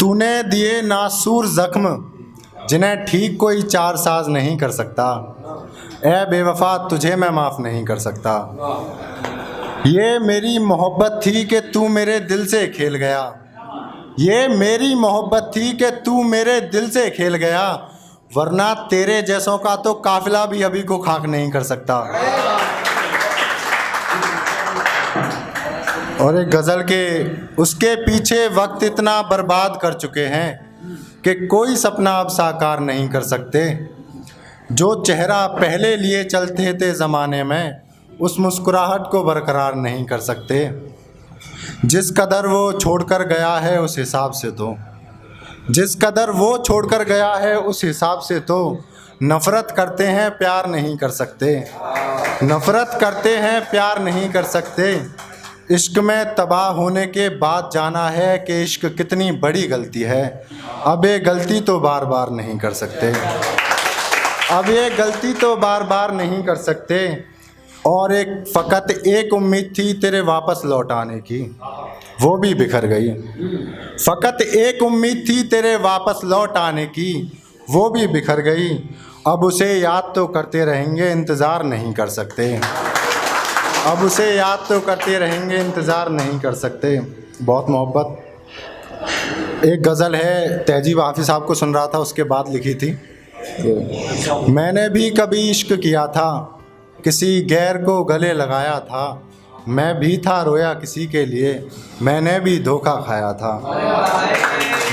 तूने दिए नासूर जख्म जिन्हें ठीक कोई चार साज नहीं कर सकता। ए बेवफा तुझे मैं माफ़ नहीं कर सकता। ये मेरी मोहब्बत थी कि तू मेरे दिल से खेल गया। ये मेरी मोहब्बत थी कि तू मेरे दिल से खेल गया, वरना तेरे जैसों का तो काफिला भी अभी को खाक नहीं कर सकता। और एक गज़ल के उसके पीछे वक्त इतना बर्बाद कर चुके हैं कि कोई सपना अब साकार नहीं कर सकते। जो चेहरा पहले लिए चलते थे ज़माने में, उस मुस्कुराहट को बरकरार नहीं कर सकते। जिस कदर वो छोड़कर गया है उस हिसाब से तो, जिस कदर वो छोड़कर गया है उस हिसाब से तो, नफ़रत करते हैं प्यार नहीं कर सकते। नफ़रत करते हैं प्यार नहीं कर सकते। इश्क में तबाह होने के बाद जाना है कि इश्क कितनी बड़ी गलती है। अब ये गलती तो बार बार नहीं कर सकते। अब ये गलती तो बार बार नहीं कर सकते। और फ़कत एक उम्मीद थी तेरे वापस लौट आने की, वो भी बिखर गई। फ़कत एक उम्मीद थी तेरे वापस लौट आने की, वो भी बिखर गई। अब उसे याद तो करते रहेंगे, इंतज़ार नहीं कर सकते। अब उसे याद तो करते रहेंगे, इंतज़ार नहीं कर सकते। बहुत मोहब्बत। एक गज़ल है, तहजीब हाफिज़ साहब को सुन रहा था, उसके बाद लिखी थी। मैंने भी कभी इश्क किया था, किसी गैर को गले लगाया था। मैं भी था रोया किसी के लिए, मैंने भी धोखा खाया था।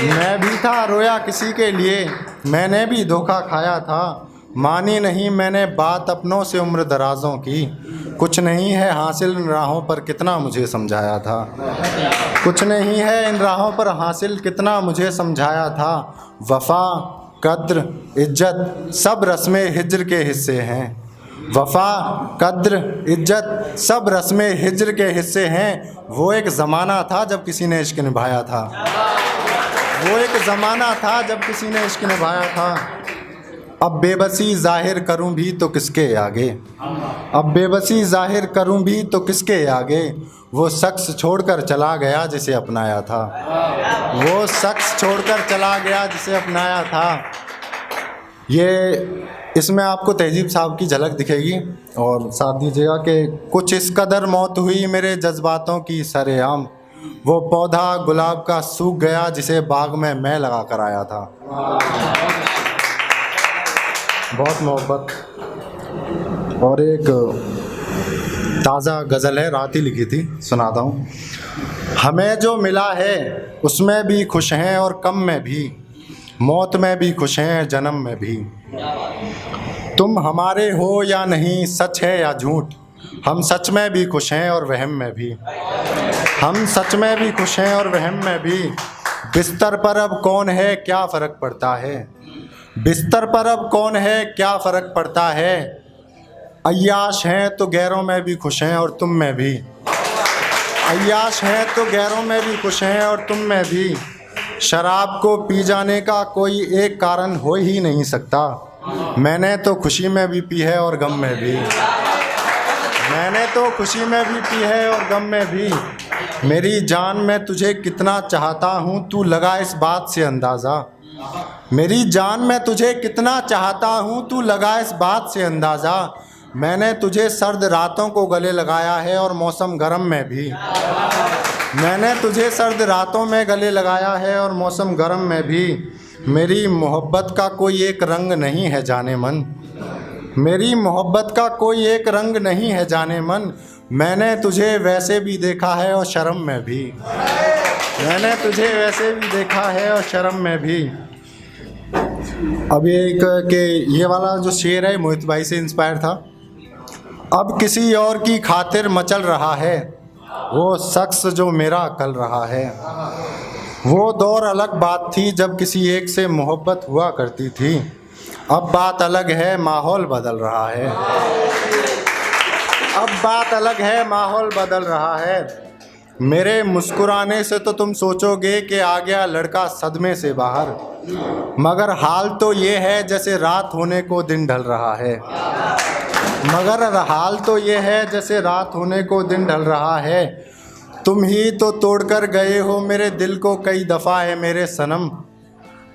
मैं भी था रोया किसी के लिए, मैंने भी धोखा खाया था। मानी नहीं मैंने बात अपनों से उम्र दराज़ों की, कुछ नहीं है हासिल इन राहों पर कितना मुझे समझाया था। कुछ नहीं है इन राहों पर हासिल कितना मुझे समझाया था। वफ़ा कद्र इज्जत सब रस्में हिज्र के हिस्से हैं। वफ़ा कद्र इज्जत सब रस्में हिज्र के हिस्से हैं। वो एक ज़माना था जब किसी ने इश्क निभाया था। वो एक ज़माना था जब किसी ने इश्क निभाया था। अब बेबसी ज़ाहिर करूं भी तो किसके आगे, अब बेबसी ज़ाहिर करूं भी तो किसके आगे। वो शख्स छोड़कर चला गया जिसे अपनाया था। वो शख्स छोड़कर चला गया जिसे अपनाया था। ये इसमें आपको तहजीब साहब की झलक दिखेगी। और साथ दीजिएगा कि कुछ इस कदर मौत हुई मेरे जज्बातों की सरेआम, वो पौधा गुलाब का सूख गया जिसे बाग में मैं लगा कर आया था। बहुत मोहब्बत। और एक ताज़ा गज़ल है, रात ही लिखी थी, सुनाता हूँ। हमें जो मिला है उसमें भी खुश हैं और कम में भी, मौत में भी खुश हैं जन्म में भी। तुम हमारे हो या नहीं, सच है या झूठ, हम सच में भी खुश हैं और वहम में भी। हम सच में भी खुश हैं और वहम में भी। बिस्तर पर अब कौन है क्या फ़र्क पड़ता है, बिस्तर पर अब कौन है क्या फ़र्क पड़ता है। अय्याश हैं तो गैरों में भी खुश हैं और तुम में भी। अय्याश हैं तो गैरों में भी खुश हैं और तुम में भी। शराब को पी जाने का कोई एक कारण हो ही नहीं सकता। मैंने तो खुशी में भी पी है और गम में भी। मैंने तो खुशी में भी पी है और गम में भी। मेरी जान मैं तुझे कितना चाहता हूँ तू लगा इस बात से अंदाज़ा। मेरी जान मैं तुझे कितना चाहता हूँ तू लगा इस बात से अंदाज़ा। मैंने तुझे सर्द रातों को गले लगाया है और मौसम गर्म में भी। मैंने तुझे सर्द रातों में गले लगाया है और मौसम गर्म में भी। मेरी मोहब्बत का कोई एक रंग नहीं है जाने मन, मेरी मोहब्बत का कोई एक रंग नहीं है जाने मन। मैंने तुझे वैसे भी देखा है और शर्म में भी। मैंने तुझे वैसे भी देखा है और शर्म में भी। अब एक के ये वाला जो शेर है मोहित भाई से इंस्पायर था। अब किसी और की खातिर मचल रहा है वो शख्स जो मेरा कल रहा है। वो दौर अलग बात थी जब किसी एक से मोहब्बत हुआ करती थी। अब बात अलग है माहौल बदल रहा है। अब बात अलग है माहौल बदल रहा है। मेरे मुस्कुराने से तो तुम सोचोगे कि आ गया लड़का सदमे से बाहर, मगर हाल तो ये है जैसे रात होने को दिन ढल रहा है। मगर हाल तो ये है जैसे रात होने को दिन ढल रहा है। तुम ही तो तोड़कर गए हो मेरे दिल को कई दफ़ा है मेरे सनम।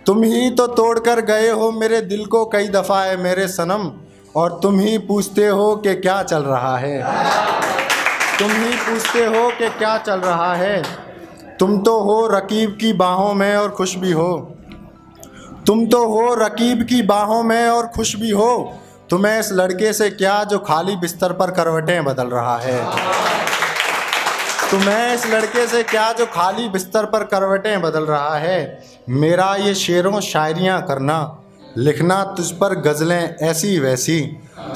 तुम ही तो तोड़कर गए हो मेरे दिल को कई दफ़ा है मेरे सनम। और तुम ही पूछते हो कि क्या चल रहा है। तुम ही पूछते हो कि क्या चल रहा है। तुम तो हो रकीब की बाहों में और खुश भी हो। तुम तो हो रकीब की बाहों में और खुश भी हो। तुम्हें इस लड़के से क्या जो खाली बिस्तर पर करवटें बदल रहा है। तुम्हें इस लड़के से क्या जो खाली बिस्तर पर करवटें बदल रहा है। मेरा ये शेरों शायरियाँ करना, लिखना तुझ पर गज़लें ऐसी वैसी,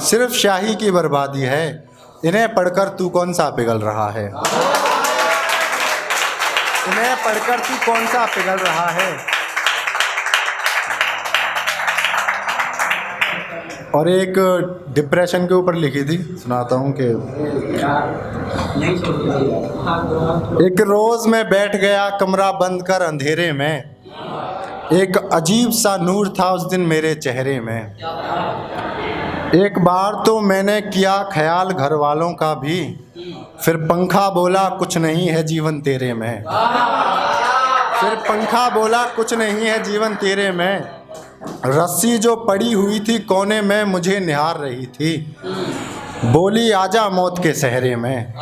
सिर्फ शाही की बर्बादी है। इन्हें पढ़कर तू कौन सा पिघल रहा है। इन्हें पढ़कर तू कौन सा पिघल रहा है। और एक डिप्रेशन के ऊपर लिखी थी, सुनाता हूँ कि एक रोज़ मैं बैठ गया कमरा बंद कर अंधेरे में। एक अजीब सा नूर था उस दिन मेरे चेहरे में। एक बार तो मैंने किया ख्याल घर वालों का भी, फिर पंखा बोला कुछ नहीं है जीवन तेरे में। फिर पंखा बोला कुछ नहीं है जीवन तेरे में। रस्सी जो पड़ी हुई थी कोने में मुझे निहार रही थी। बोली आजा मौत के सहरे में।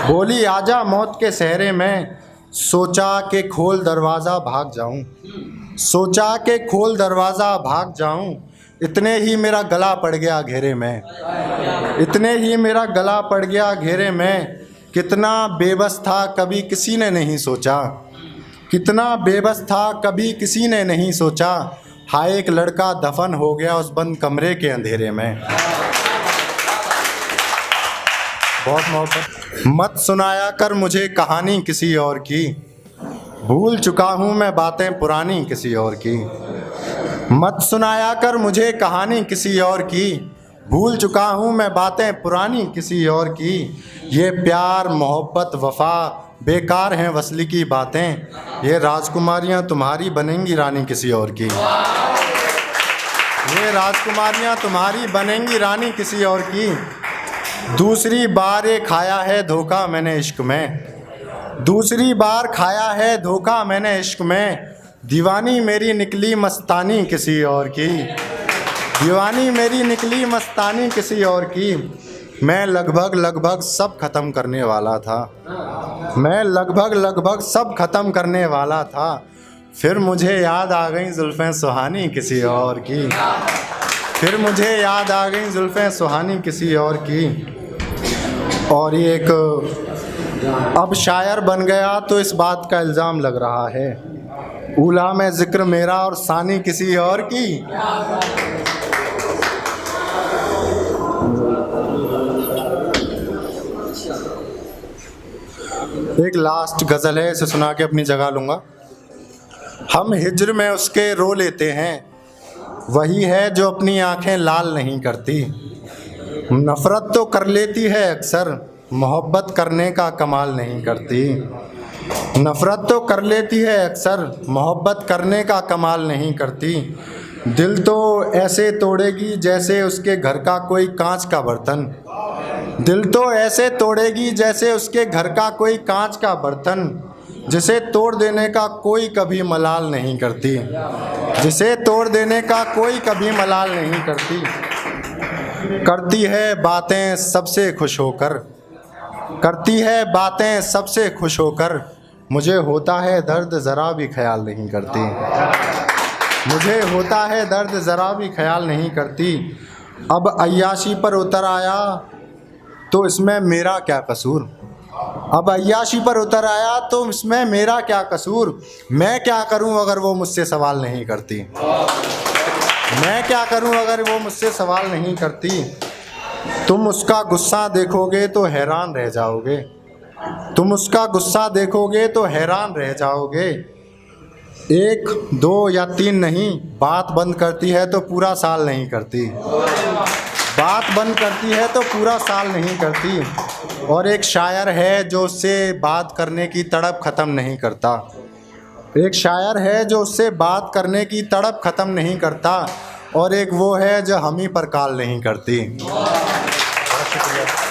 बोली आजा मौत के सहरे में। सोचा कि खोल दरवाज़ा भाग जाऊं। सोचा कि खोल दरवाज़ा भाग जाऊं। इतने ही मेरा गला पड़ गया घेरे में। इतने ही मेरा गला पड़ गया घेरे में। कितना बेबस था कभी किसी ने नहीं सोचा। कितना बेबस था कभी किसी ने नहीं सोचा। हाय एक लड़का दफन हो गया उस बंद कमरे के अंधेरे में। बहुत मोहब्बत। मत सुनाया कर मुझे कहानी किसी और की, भूल चुका हूँ मैं बातें पुरानी किसी और की। मत सुनाया कर मुझे कहानी किसी और की, भूल चुका हूँ मैं बातें पुरानी किसी और की। ये प्यार मोहब्बत वफा बेकार हैं वसली की बातें। ये राजकुमारियाँ तुम्हारी बनेंगी रानी किसी और की। ये राजकुमारियाँ तुम्हारी बनेंगी रानी किसी और की। दूसरी बार ये खाया है धोखा मैंने इश्क में। दूसरी बार खाया है धोखा मैंने इश्क में। दीवानी मेरी निकली मस्तानी किसी और की। दीवानी मेरी निकली मस्तानी किसी और की। मैं लगभग सब ख़त्म करने वाला था। मैं लगभग सब ख़त्म करने वाला था। फिर मुझे याद आ गई जुल्फ़ें सुहानी किसी और की। फिर मुझे याद आ गई जुल्फ़ें सुहानी किसी और की। और ये एक अब शायर बन गया तो इस बात का इल्ज़ाम लग रहा है। ऊला में ज़िक्र मेरा और सानी किसी और की। एक लास्ट गज़ल है, इसे सुना के अपनी जगह लूँगा। हम हिज्र में उसके रो लेते हैं, वही है जो अपनी आंखें लाल नहीं करती। नफ़रत तो कर लेती है अक्सर, मोहब्बत करने का कमाल नहीं करती। नफ़रत तो कर लेती है अक्सर, मोहब्बत करने का कमाल नहीं करती। दिल तो ऐसे तोड़ेगी जैसे उसके घर का कोई कांच का बर्तन। दिल तो ऐसे तोड़ेगी जैसे उसके घर का कोई कांच का बर्तन। जिसे तोड़ देने का कोई कभी मलाल नहीं करती। जिसे तोड़ देने का कोई कभी मलाल नहीं करती। करती है बातें सबसे खुश होकर। करती है बातें सबसे खुश होकर। मुझे होता है दर्द ज़रा भी ख्याल नहीं करती। मुझे होता है दर्द ज़रा भी ख्याल नहीं करती। अब अय्याशी पर उतर आया तो इसमें मेरा क्या कसूर। अब अय्याशी पर उतर आया तो इसमें मेरा क्या कसूर। मैं क्या करूं अगर वो मुझसे सवाल नहीं करती। मैं क्या करूं अगर वो मुझसे सवाल नहीं करती। तुम उसका गुस्सा देखोगे तो हैरान रह जाओगे। तुम उसका गुस्सा देखोगे तो हैरान रह जाओगे। 1, 2 या 3 नहीं, बात बंद करती है तो पूरा साल नहीं करती। बात बंद करती है तो पूरा साल नहीं करती। और एक शायर है जो उससे बात करने की तड़प ख़त्म नहीं करता। एक शायर है जो उससे बात करने की तड़प ख़त्म नहीं करता। और एक वो है जो हम ही पर कॉल नहीं करती। बहुत शुक्रिया।